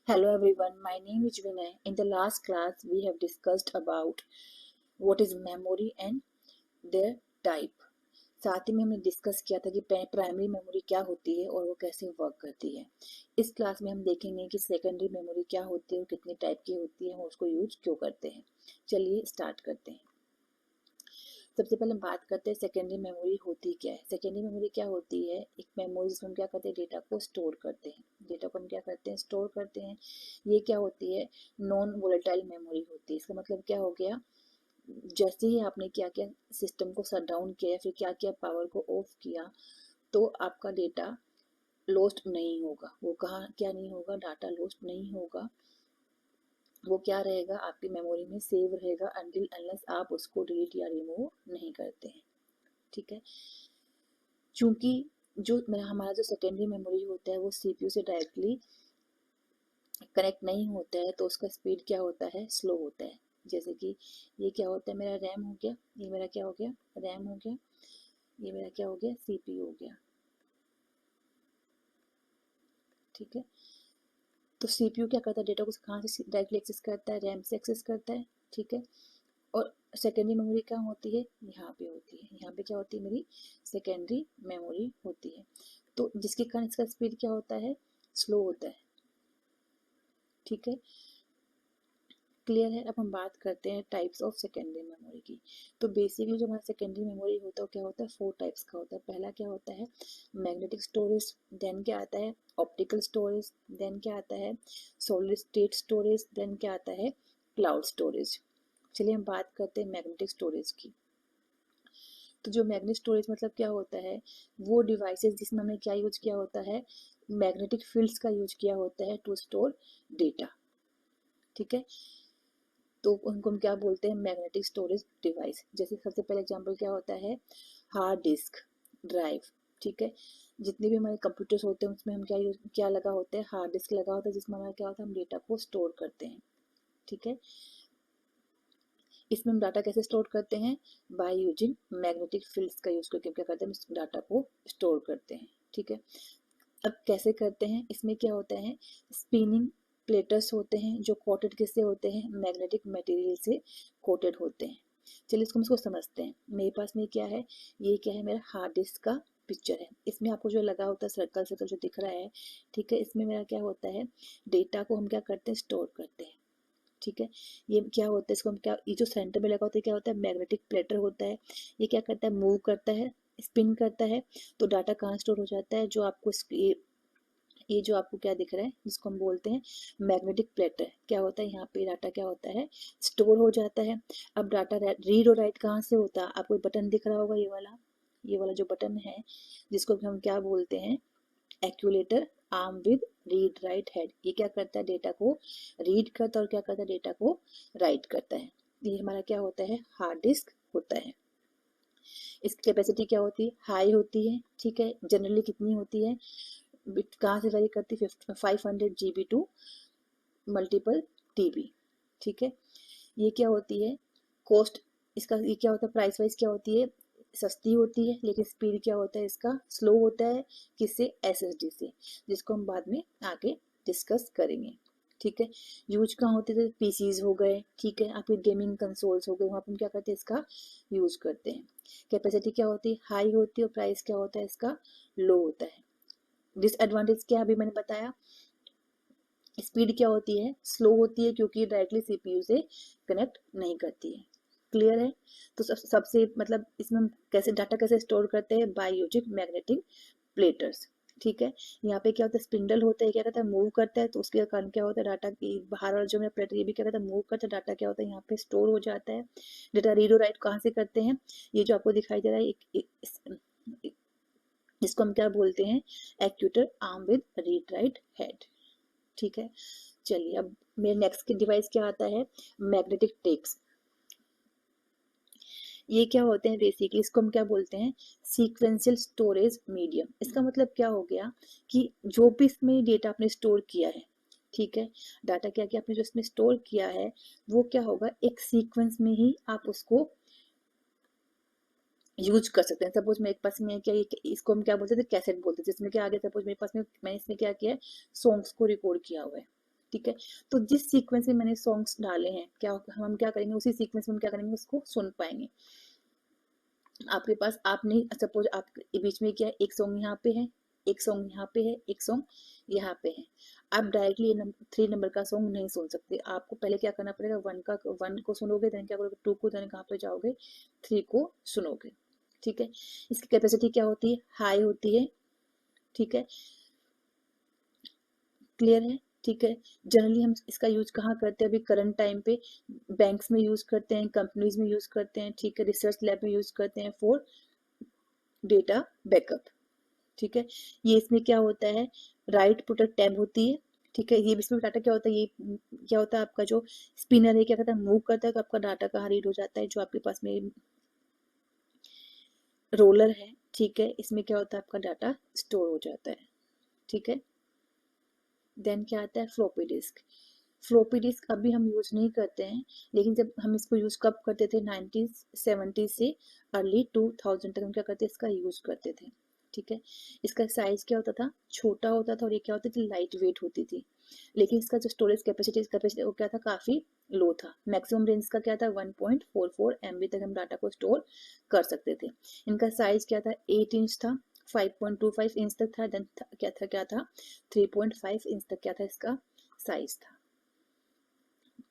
Hello everyone, my name is Vinay. In the last class, we have discussed about what is memory and their type. साथ ही में हमने discuss किया था कि primary memory क्या होती है और वो कैसे वर्क करती है। इस क्लास में हम देखेंगे कि सेकेंडरी मेमोरी क्या होती है और कितने टाइप की होती है और उसको यूज क्यों करते हैं। चलिए स्टार्ट करते हैं। सबसे पहले हम बात करते हैं सेकेंडरी मेमोरी होती क्या है। सेकेंडरी मेमोरी क्या होती है, एक मेमोरी जिसमें हम क्या करते हैं, डेटा को स्टोर करते हैं। डेटा को हम क्या करते हैं, स्टोर करते हैं। ये क्या होती है, नॉन वोलेटाइल मेमोरी होती है। इसका मतलब क्या हो गया, जैसे ही आपने क्या किया, सिस्टम को शट डाउन किया, फिर क्या किया, पावर को ऑफ किया, तो आपका डेटा लॉस्ट नहीं होगा। वो कहाँ क्या नहीं होगा, डाटा लॉस्ट नहीं होगा। वो क्या रहेगा, आपकी मेमोरी में सेव रहेगा अनटिल अनलेस आप उसको डिलीट या रिमूव नहीं करते हैं। ठीक है। चूंकि जो हमारा जो सेकेंडरी मेमोरी होता है वो सीपीयू से डायरेक्टली कनेक्ट नहीं होता है, तो उसका स्पीड क्या होता है, स्लो होता है। जैसे कि ये क्या होता है, मेरा रैम हो गया, ये मेरा क्या हो गया, रैम हो गया, ये मेरा क्या हो गया, सीपीयू हो गया। ठीक है। तो सीपीयू क्या करता है, डेटा को कहाँ से डायरेक्टली एक्सेस करता है, रैम से एक्सेस करता है। ठीक है। और सेकेंडरी मेमोरी क्या होती है, यहाँ पे होती है। यहाँ पे क्या होती है, मेरी सेकेंडरी मेमोरी होती है। तो जिसके कारण इसका स्पीड क्या होता है, स्लो होता है। ठीक है। क्लियर है। अब हम बात करते हैं टाइप्स ऑफ सेकेंडरी मेमोरी की। तो बेसिकली जो हमारा सेकेंडरी मेमोरी होता है वो क्या होता है, 4 टाइप्स का होता है। पहला क्या होता है, मैग्नेटिक स्टोरेज। देन क्या आता है, ऑप्टिकल स्टोरेज। देन क्या आता है, सॉलिड स्टेट स्टोरेज। देन क्या आता है, क्लाउड स्टोरेज। चलिए हम बात करते हैं मैग्नेटिक स्टोरेज की। तो जो मैग्नेटिक स्टोरेज मतलब क्या होता है, वो डिवाइसेस जिसमें हमने क्या यूज किया होता है, मैग्नेटिक फील्ड्स का यूज किया होता है टू स्टोर डेटा। ठीक है। तो उनको हम क्या बोलते हैं, मैग्नेटिक स्टोरेज डिवाइस। जैसे सबसे पहले एग्जांपल क्या होता है, हार्ड डिस्क, ड्राइव। ठीक है। जितने भी हमारे कंप्यूटर्स होते हैं उसमें हम क्या लगा होता है, हार्ड डिस्क लगा होता है, जिसमें हमारा क्या होता है, हम डेटा को स्टोर करते हैं। ठीक है। इसमें हम डाटा कैसे स्टोर करते हैं, बाय यूजिंग मैग्नेटिक फील्ड्स का यूज करके हम क्या करते हैं, डाटा को स्टोर करते हैं। ठीक है। अब कैसे करते हैं, इसमें क्या होता है, स्पिनिंग प्लेटर्स होते हैं जो कोटेड किससे होते हैं, मैग्नेटिक मटेरियल से कोटेड होते हैं। चलिए इसको समझते हैं। मेरे पास में क्या है, ये क्या है, मेरा हार्ड डिस्क का पिक्चर है। इसमें आपको जो लगा होता है सर्कल सर्कल जो दिख रहा है, ठीक है, इसमें मेरा क्या होता है, डेटा को हम क्या करते हैं, स्टोर करते हैं। ठीक है। ये क्या होता है, इसको हम क्या, ये जो सेंटर में लगा होता है क्या होता है, मैग्नेटिक प्लेटर होता है। ये क्या करता है, मूव करता है, स्पिन करता है। तो डाटा कहाँ स्टोर हो जाता है, जो आपको ये जो आपको क्या दिख रहा है, जिसको हम बोलते हैं मैग्नेटिक प्लेटर, क्या होता है, यहाँ पे डाटा क्या होता है, स्टोर हो जाता है। अब डाटा रीड और राइट कहाँ से होता है, आपको बटन दिख रहा होगा, ये वाला जो बटन है, जिसको हम क्या बोलते हैं, actuator arm with read write head. ये क्या करता है, डेटा को रीड करता है और क्या करता है, डेटा को राइट करता है। ये हमारा क्या होता है, हार्ड डिस्क होता है। इसकी कैपेसिटी क्या होती है, हाई होती है। ठीक है। जनरली कितनी होती है, कहाँ से वेरी करती है, 500 GB टू मल्टीपल TB। ठीक है। ये क्या होती है, कॉस्ट, इसका ये क्या होता है, प्राइस वाइज क्या होती है, सस्ती होती है, लेकिन स्पीड क्या होता है इसका, स्लो होता है। किससे, SSD से, जिसको हम बाद में आगे डिस्कस करेंगे। ठीक है। यूज कहाँ होते थे, पीसीज हो गए। ठीक है। आपके गेमिंग कंसोल्स हो गए, वहाँ पर हम क्या करते हैं, इसका यूज करते हैं। कैपेसिटी क्या होती है, हाई होती है, और प्राइस क्या होता है इसका, लो होता है। डिसएडवांटेज क्या अभी मैंने बताया, स्पीड क्या होती है, स्लो होती है, क्योंकि डायरेक्टली सीपीयू से कनेक्ट नहीं करती है। क्लियर है। तो सबसे मतलब इसमें हम कैसे डाटा कैसे स्टोर करते हैं, बाय यूजिंग मैग्नेटिक प्लेटर्स। ठीक है। यहाँ पे क्या होता है, स्पिंडल होता है, क्या कहता है, मूव करता है, तो उसके कारण क्या होता है, डाटा की बाहर वाला जो मेरा प्लेटर, ये भी क्या कहता है, मूव करता है, डाटा क्या होता है, यहाँ पे स्टोर हो जाता है। डेटा रीड और राइट कहाँ से करते हैं, ये जो आपको दिखाई दे रहा है, इसको हम क्या बोलते हैं, actuator arm with read write head. ठीक है। चलिए अब मेरे नेक्स्ट की डिवाइस क्या आता है, मैग्नेटिक टेप्स। ये क्या होते हैं, बेसिकली इसको हम क्या बोलते हैं, सीक्वेंशियल स्टोरेज मीडियम। इसका मतलब क्या हो गया, कि जो भी इसमें डेटा आपने स्टोर किया है, ठीक है, डाटा क्या क्या आपने जो इसमें स्टोर किया है, वो क्या होगा, एक सीक्वेंस में ही आप उसको यूज कर सकते हैं। सपोज मेरे पास में क्या, इसको हम क्या बोलते थे, कैसेट बोलते थे। जिसमें क्या आ गया, सपोज मेरे पास में मैंने इसमें क्या किया है, सॉन्ग्स को रिकॉर्ड किया हुआ है। ठीक है। तो जिस सीक्वेंस में मैंने सॉन्ग्स डाले हैं, क्या हम क्या करेंगे, उसी सीक्वेंस में हम क्या करेंगे, उसको सुन पाएंगे। आपके पास आपने सपोज आप बीच में क्या है, एक सॉन्ग यहाँ पे है, एक सॉन्ग यहाँ पे है, एक सॉन्ग यहाँ पे है, आप डायरेक्टली 3 नंबर का सॉन्ग नहीं सुन सकते। आपको पहले क्या करना पड़ेगा, 1 को सुनोगे, देन क्या करोगे 2 को, देन कहाँ पे जाओगे 3 को सुनोगे। ठीक है। इसकी कैपेसिटी क्या होती है, हाई होती है। ठीक है, क्लियर है। ठीक है। जनरली हम इसका यूज कहाँ करते हैं, अभी करंट टाइम पे बैंक्स में यूज करते हैं, कंपनीज में यूज करते हैं, ठीक है, रिसर्च लैब में यूज करते हैं फॉर डेटा बैकअप। ठीक है। ये इसमें क्या होता है, राइट प्रोटेक्ट टैब होती है। ठीक है। ये इसमें डाटा क्या होता है, ये क्या होता है, आपका जो स्पिनर है क्या करता है, मूव करता है, तो आपका डाटा कहाँ रीड हो जाता है, जो आपके पास में रोलर है। ठीक है। इसमें क्या होता है, आपका डाटा स्टोर हो जाता है। ठीक है। देन क्या आता है, फ्लॉपी डिस्क। फ्लॉपी डिस्क अभी हम यूज नहीं करते हैं, लेकिन जब हम इसको यूज कब करते थे, 1970 से अर्ली 2000 तक हम क्या करते, इसका यूज करते थे। ठीक है। इसका साइज क्या होता था, छोटा होता था, और ये क्या होती थी, लाइट वेट होती थी। लेकिन इसका जो स्टोरेज कैपेसिटी वो क्या था, काफी लो था। मैक्सिमम रेंज का क्या था, 1.44 MB तक हम डाटा को स्टोर कर सकते थे। इनका साइज क्या था, 8 इंच था, 5.25 इंच तक था, देन क्या था 3.5 इंच तक क्या था इसका साइज था।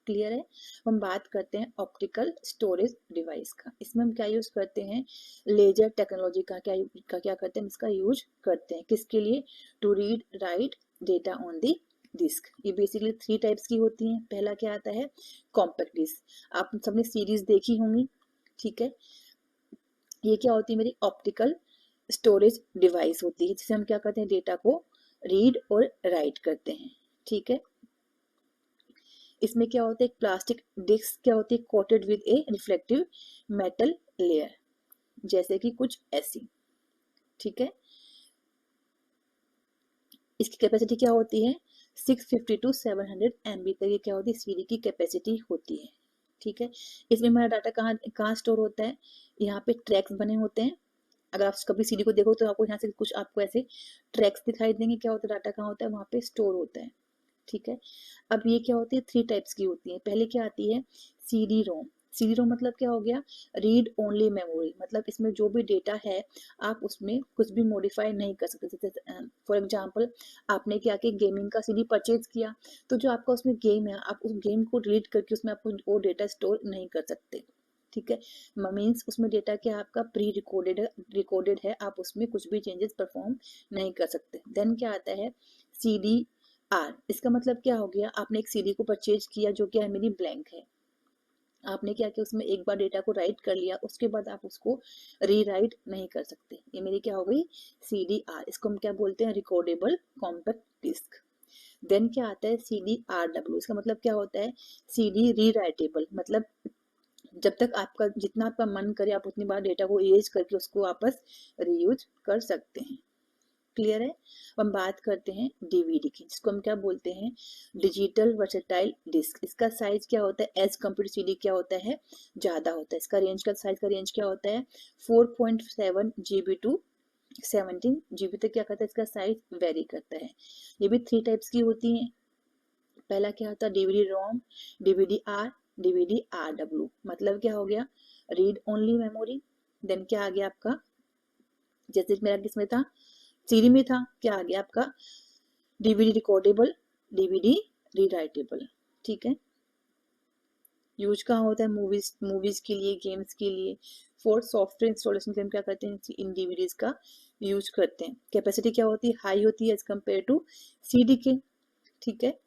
क्लियर है। हम बात करते हैं ऑप्टिकल स्टोरेज डिवाइस का। इसमें हम क्या यूज करते हैं, लेजर टेक्नोलॉजी का क्या करते हैं, इसका यूज करते हैं किसके लिए, to read write data on the disk. ये बेसिकली 3 टाइप्स की होती हैं। पहला क्या आता है, कॉम्पैक्ट डिस्क, आप सबने सीरीज देखी होंगी। ठीक है। ये क्या होती है, मेरी ऑप्टिकल स्टोरेज डिवाइस होती है, जिसे हम क्या करते हैं, डेटा को रीड और राइट करते हैं। ठीक है। इसमें क्या होता है, एक प्लास्टिक डिस्क क्या होती है, coated with A reflective metal layer, जैसे कि कुछ ऐसी। ठीक है। इसकी कैपेसिटी क्या होती है, 650 टू 700 MB तक ये क्या होती है, सीडी की कैपेसिटी होती है। ठीक है। इसमें हमारा डाटा कहाँ कहाँ स्टोर होता है, यहाँ पे ट्रैक्स बने होते हैं। अगर आप कभी सीडी को देखो तो आपको यहाँ से कुछ आपको ऐसे ट्रैक्स दिखाई देंगे, क्या होता है, डाटा कहाँ होता है, वहाँ पे स्टोर होता है। ठीक है। अब ये क्या होती है, 3 टाइप्स की होती है। पहले क्या आती है, सीडी रोम। सीडी रोम मतलब क्या हो गया, रीड ओनली मेमोरी, मतलब इसमें जो भी डेटा है आप उसमें कुछ भी मॉडिफाई नहीं कर सकते। जैसे फॉर एग्जांपल आपने क्या कि गेमिंग का सीडी परचेज किया, तो जो आपका उसमें गेम है, आप उस गेम को डिलीट करके उसमें आप वो डेटा स्टोर नहीं कर सकते। ठीक है। मीन्स उसमें डेटा क्या आपका प्री रिकॉर्डेड है, आप उसमें कुछ भी चेंजेस परफॉर्म नहीं कर सकते। देन क्या आता है, सीडी आर। इसका मतलब क्या हो गया, आपने एक सीडी को परचेज किया जो क्या है, मेरी ब्लैंक है। आपने क्या किया, उसमें एक बार डेटा को राइट कर लिया, उसके बाद आप उसको रीराइट नहीं कर सकते। ये मेरी क्या हो गई, सीडी आर। इसको हम क्या बोलते हैं, रिकॉर्डेबल कॉम्पैक्ट डिस्क। देन क्या आता है, सीडी आर डब्ल्यू। इसका मतलब क्या होता है, सीडी रीराइटेबल, मतलब जब तक आपका जितना आपका मन करे आप उतनी बार डेटा को इरेज करके उसको वापस रीयूज कर सकते हैं। क्लियर है। हम बात करते हैं डीवीडी की, जिसको हम क्या बोलते हैं, डिजिटल वर्सेटाइल डिस्क। इसका साइज क्या होता है, एज कम्पेयर सीडी क्या होता है, ज्यादा होता है। इसका रेंज का साइज का रेंज क्या होता है, 4.7 GB टू 17 GB तक क्या करता है, इसका साइज वेरी करता है। ये भी 3 टाइप्स की होती हैं। पहला क्या होता है, DVD ROM, DVD R, DVD R W. मतलब क्या हो गया, रीड ओनली मेमोरी। देन क्या आ गया आपका, जैसे मेरा किसमें था, सीडी में था, क्या आ गया आपका, डीवीडी रिकॉर्डेबल, डीवीडी रीराइटेबल। ठीक है। यूज कहाँ होता है, मूवीज मूवीज के लिए, गेम्स के लिए, फॉर सॉफ्टवेयर इंस्टॉलेशन के हम क्या करते हैं, इन डीवीडीज का यूज करते हैं। कैपेसिटी क्या होती है, हाई होती है एज कम्पेयर टू सीडी के। ठीक है।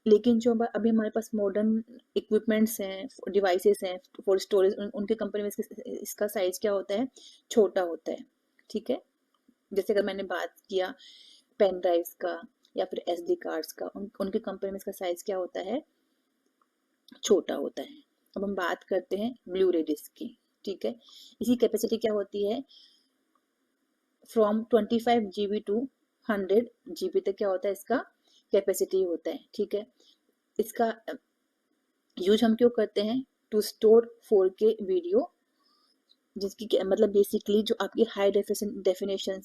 लेकिन जो अभी हमारे पास मॉडर्न इक्विपमेंट्स हैं, डिवाइसेस हैं फॉर स्टोरेज, उनके कंपनी में इसका साइज क्या होता है, छोटा होता है। ठीक है। जैसे अगर मैंने बात किया पेन ड्राइव्स का या फिर एसडी कार्ड्स का, उनके कंपनी में इसका साइज क्या होता है, छोटा होता है। अब हम बात करते हैं ब्लू रे डिस्क की। ठीक है। इसकी कैपेसिटी क्या होती है, फ्रॉम 25 GB टू 100 GB तक क्या होता है, इसका कैपेसिटी होता है। ठीक है। इसका यूज हम क्यों करते हैं, टू स्टोर 4K वीडियो जिसकी मतलब बेसिकली जो आपकी हाई डेफिनेशन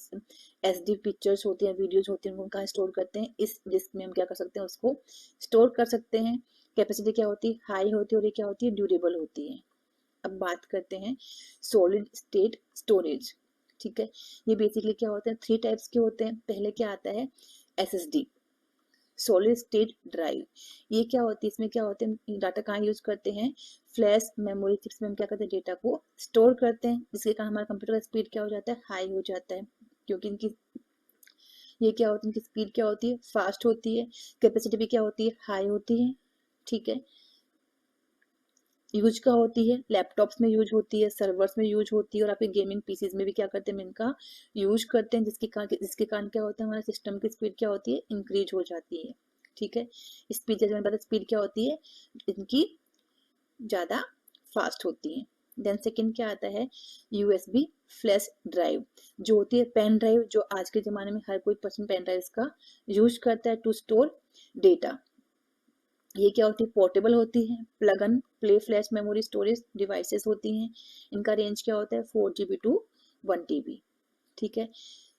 एचडी पिक्चर्स होती हैं, वीडियोज होती हैं, उनको कहाँ स्टोर करते हैं, इस डिस्क में हम क्या कर सकते हैं, उसको स्टोर कर सकते हैं। कैपेसिटी क्या होती है, हाई होती है, और ये क्या होती है, ड्यूरेबल होती है। अब बात करते हैं सॉलिड स्टेट स्टोरेज। ठीक है, ये बेसिकली क्या होते हैं, 3 टाइप्स के होते हैं। पहले क्या आता है, एसएसडी, सॉलिड स्टेट ड्राइव। ये क्या होती है, इसमें क्या होते हैं, डाटा कहाँ यूज करते हैं, फ्लैश मेमोरी चिप्स में हम क्या करते हैं, डेटा को स्टोर करते हैं, जिसके कारण हमारा कंप्यूटर का स्पीड क्या हो जाता है, हाई हो जाता है, क्योंकि इनकी ये क्या होती है, इनकी स्पीड क्या होती है, फास्ट होती है, कैपेसिटी भी क्या होती है, हाई होती है। ठीक है, यूज का होती है, लैपटॉप्स में यूज होती है, सर्वर्स में यूज होती है, और आपके गेमिंग पीसीज में भी क्या करते हैं, इनका यूज करते हैं, जिसके कारण क्या होता है, हमारे सिस्टम की स्पीड क्या होती है, इंक्रीज हो जाती है। ठीक है, स्पीड जैसे मैंने बताया, स्पीड क्या होती है, इनकी ज़्यादा फास्ट होती है। देन सेकंड क्या आता है, यूएसबी फ्लैश ड्राइव, जो होती है पेन ड्राइव, जो आज के ज़माने में हर कोई पर्सन पेन ड्राइव का यूज करता है टू स्टोर डेटा। ये क्या होती है, पोर्टेबल होती है, plug and play flash memory storage devices होती हैं। इनका रेंज क्या होता है, 4 GB टू 1 TB। ठीक है,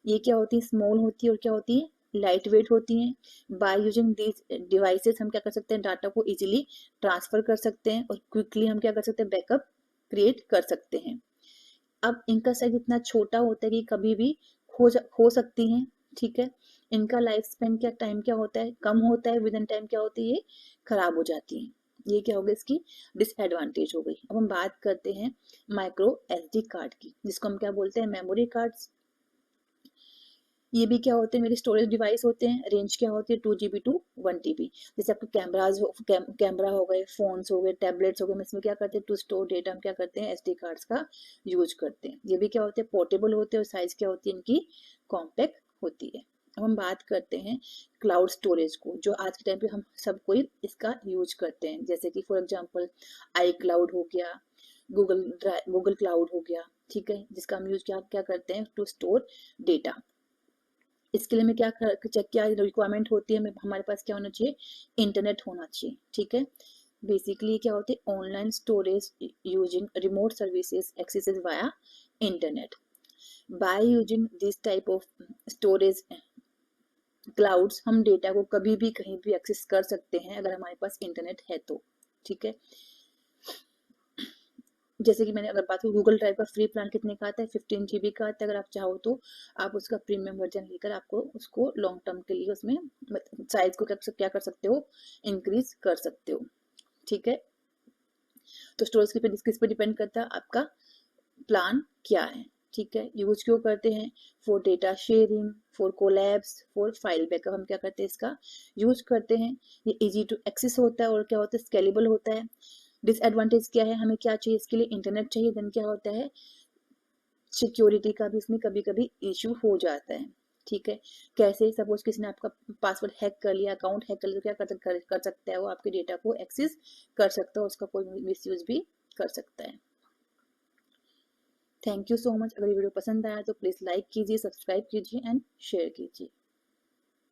ये क्या होती है, स्मॉल होती है, और क्या होती है, लाइट वेट होती हैं। बाय यूजिंग दीज डिवाइसेस हम क्या कर सकते हैं, डाटा को इजीली ट्रांसफर कर सकते हैं, और क्विकली हम क्या कर सकते हैं, बैकअप क्रिएट कर सकते हैं। अब इनका साइज इतना छोटा होता है कि कभी भी खो सकती हैं। ठीक है, इनका लाइफ स्पेन क्या, टाइम क्या होता है, कम होता है, विद इन टाइम क्या होती है, ये खराब हो जाती है। ये क्या हो गई, इसकी डिसएडवांटेज हो गई। अब हम बात करते हैं माइक्रो एसडी कार्ड की, जिसको हम क्या बोलते हैं, मेमोरी कार्ड्स। ये भी क्या होते हैं, मेरे स्टोरेज डिवाइस होते हैं। रेंज क्या होती है, 2 GB टू 1 TB। जैसे आपके कैमरा हो गए, फोन्स हो गए, टैबलेट्स हो गए, इसमें क्या करते हैं, टू स्टोर डेटा हम क्या करते हैं, एसडी कार्ड्स का यूज करते हैं। ये भी क्या होते हैं, पोर्टेबल होते हैं, और साइज क्या होती है इनकी, कॉम्पैक्ट होती है। अब हम बात करते हैं क्लाउड स्टोरेज को, जो आज के टाइम पे हम सब कोई इसका यूज करते हैं। जैसे कि फॉर एग्जांपल आई क्लाउड हो गया, गूगल क्लाउड हो गया। ठीक है, जिसका हम यूज क्या क्या करते हैं, टू स्टोर डेटा। इसके लिए मैं क्या रिक्वायरमेंट होती है, हमारे पास क्या होना चाहिए, इंटरनेट होना चाहिए। ठीक है, बेसिकली क्या होती है, online storage using remote services access via internet. By using this type of storage clouds, हम डेटा को कभी भी कहीं भी एक्सेस कर सकते हैं, अगर हमारे पास इंटरनेट है तो। ठीक है, जैसे कि मैंने अगर बात करूँ, गूगल ड्राइव का फ्री प्लान कितने का आता है, 15 GB का आता है। अगर आप चाहो तो आप उसका प्रीमियम वर्जन लेकर आपको उसको लॉन्ग टर्म के लिए उसमें साइज को क्या कर सकते हो, इंक्रीज कर सकते हो। ठीक है, तो स्टोरेज किस पे डिपेंड करता है, आपका प्लान क्या है। ठीक है, यूज क्यों करते हैं, for data sharing, for collabs, for file backup हम क्या करते हैं, इसका यूज करते हैं। ये इजी टू एक्सेस होता है, और क्या होता है, स्केलेबल होता है। डिसएडवांटेज क्या है, हमें क्या चाहिए, इसके लिए इंटरनेट चाहिए। देन क्या होता है, सिक्योरिटी का भी इसमें कभी कभी इशू हो जाता है। ठीक है, कैसे, सपोज किसी ने आपका पासवर्ड हैक कर लिया, अकाउंट हैक कर लिया, तो क्या कर सकता है, वो आपके डेटा को एक्सेस कर सकता है, उसका कोई मिसयूज भी कर सकता है। Thank you so much. अगर ये वीडियो पसंद आया तो प्लीज़ लाइक कीजिए, सब्सक्राइब कीजिए एंड शेयर कीजिए।